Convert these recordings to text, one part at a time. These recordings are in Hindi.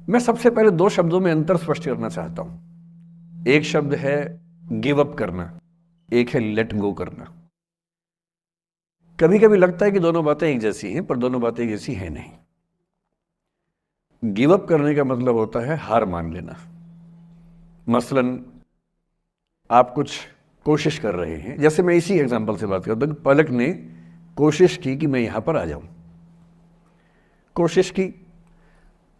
मैं सबसे पहले दो शब्दों में अंतर स्पष्ट करना चाहता हूं। एक शब्द है गिव अप करना, एक है लेट गो करना। कभी कभी लगता है कि दोनों बातें एक जैसी हैं, पर दोनों बातें एक जैसी हैं नहीं। गिव अप करने का मतलब होता है हार मान लेना। मसलन आप कुछ कोशिश कर रहे हैं, जैसे मैं इसी एग्जांपल से बात करता हूं। पलक ने कोशिश की कि मैं यहां पर आ जाऊं, कोशिश की।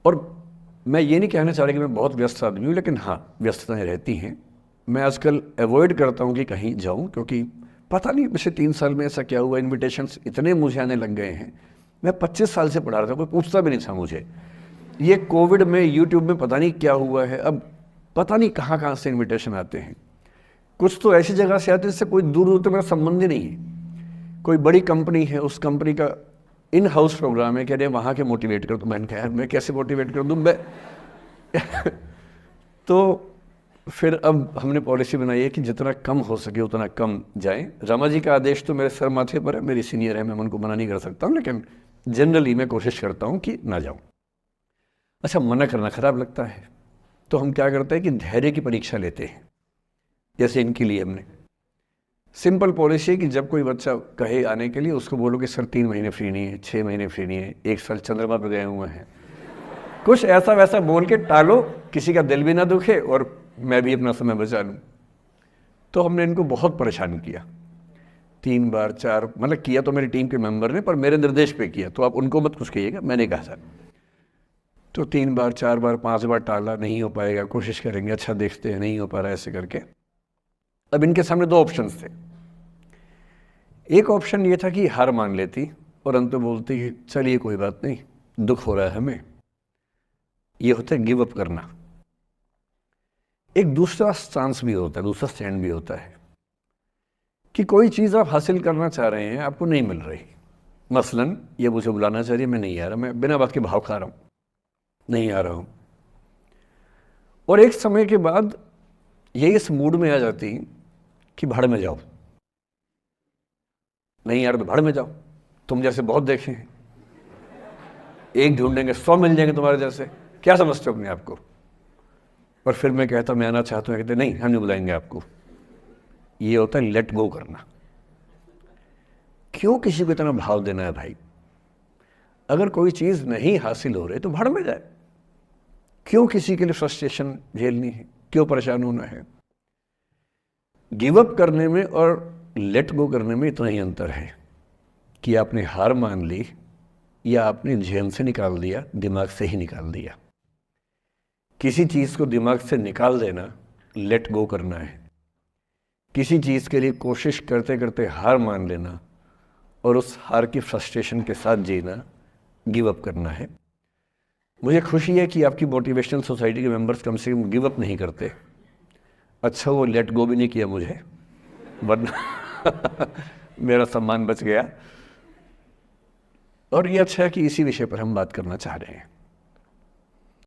और मैं ये नहीं कहना चाह रहा कि मैं बहुत व्यस्त आदमी हूँ, लेकिन हाँ, व्यस्तताएं रहती हैं। मैं आजकल अवॉइड करता हूँ कि कहीं जाऊँ, क्योंकि पता नहीं पिछले 3 साल में ऐसा क्या हुआ, इन्विटेशंस इतने मुझे आने लग गए हैं। मैं 25 साल से पढ़ा रहा था, कोई पूछता भी नहीं था मुझे। ये कोविड में यूट्यूब में पता नहीं क्या हुआ है, अब पता नहीं कहाँ कहाँ से इन्विटेशन आते हैं। कुछ तो ऐसी जगह से आते हैं जिससे कोई दूर दूर तक मेरा संबंध ही नहीं है। कोई बड़ी कंपनी है, उस कंपनी का इन हाउस प्रोग्राम है, कह रहे हैं वहाँ के मोटिवेट कर। तो मैंने कहा यार मैं कैसे मोटिवेट कर दूँ मैं तो फिर अब हमने पॉलिसी बनाई है कि जितना कम हो सके उतना कम जाएं। रामा जी का आदेश तो मेरे सर माथे पर है, मेरी सीनियर है, मैं उनको मना नहीं कर सकता हूँ, लेकिन जनरली मैं कोशिश करता हूँ कि ना जाऊँ। अच्छा, मना करना खराब लगता है, तो हम क्या करते हैं कि धैर्य की परीक्षा लेते हैं। जैसे इनके लिए हमने सिंपल पॉलिसी है कि जब कोई बच्चा कहे आने के लिए, उसको बोलो कि सर 3 महीने फ्री नहीं है, 6 महीने फ्री नहीं है, 1 साल चंद्रमा पर गए हुए हैं। कुछ ऐसा वैसा बोल के टालो, किसी का दिल भी ना दुखे और मैं भी अपना समय बचा लूँ। तो हमने इनको बहुत परेशान किया, 3 बार 4, मतलब किया तो मेरी टीम के मेंबर ने, पर मेरे निर्देश पे किया, तो आप उनको मत कुछ कहिएगा, मैंने कहा सर। तो 3 बार 4 बार 5 बार टाला, नहीं हो पाएगा, कोशिश करेंगे, अच्छा देखते हैं, नहीं हो पा रहा है, ऐसे करके। अब इनके सामने 2 ऑप्शंस थे। एक ऑप्शन ये था कि हार मान लेती और अंत में बोलती कि चलिए कोई बात नहीं, दुख हो रहा है हमें। ये होता है गिव अप करना। एक दूसरा स्टांस भी होता है, दूसरा स्टैंड भी होता है कि कोई चीज़ आप हासिल करना चाह रहे हैं, आपको नहीं मिल रही। मसलन ये मुझे बुलाना चाह रही है, मैं नहीं आ रहा, मैं बिना बात के भाव खा रहा हूँ, नहीं आ रहा हूँ। और एक समय के बाद ये इस मूड में आ जाती कि भाड़ में जाओ, नहीं यार तो भाड़ में जाओ, तुम जैसे बहुत देखे हैं, एक ढूंढेंगे 100 मिल जाएंगे तुम्हारे जैसे, क्या समझते हो अपने आप को। और फिर मैं कहता मैं आना चाहता हूँ, कहते नहीं हम नहीं बुलाएंगे आपको। ये होता है लेट गो करना। क्यों किसी को इतना भाव देना है भाई? अगर कोई चीज नहीं हासिल हो रही तो भाड़ में जाए। क्यों किसी के लिए फ्रस्ट्रेशन झेलनी है, क्यों परेशान होना है? गिव अप करने में और लेट गो करने में इतना ही अंतर है कि आपने हार मान ली या आपने जेहन से निकाल दिया, दिमाग से ही निकाल दिया। किसी चीज को दिमाग से निकाल देना लेट गो करना है। किसी चीज के लिए कोशिश करते करते हार मान लेना और उस हार की फ्रस्ट्रेशन के साथ जीना गिव अप करना है। मुझे खुशी है कि आपकी मोटिवेशनल सोसाइटी के मेंबर्स कम से कम गिव अप नहीं करते। अच्छा वो लेट गो भी नहीं किया मुझे, वरना मेरा सम्मान बच गया। और ये अच्छा है कि इसी विषय पर हम बात करना चाह रहे हैं।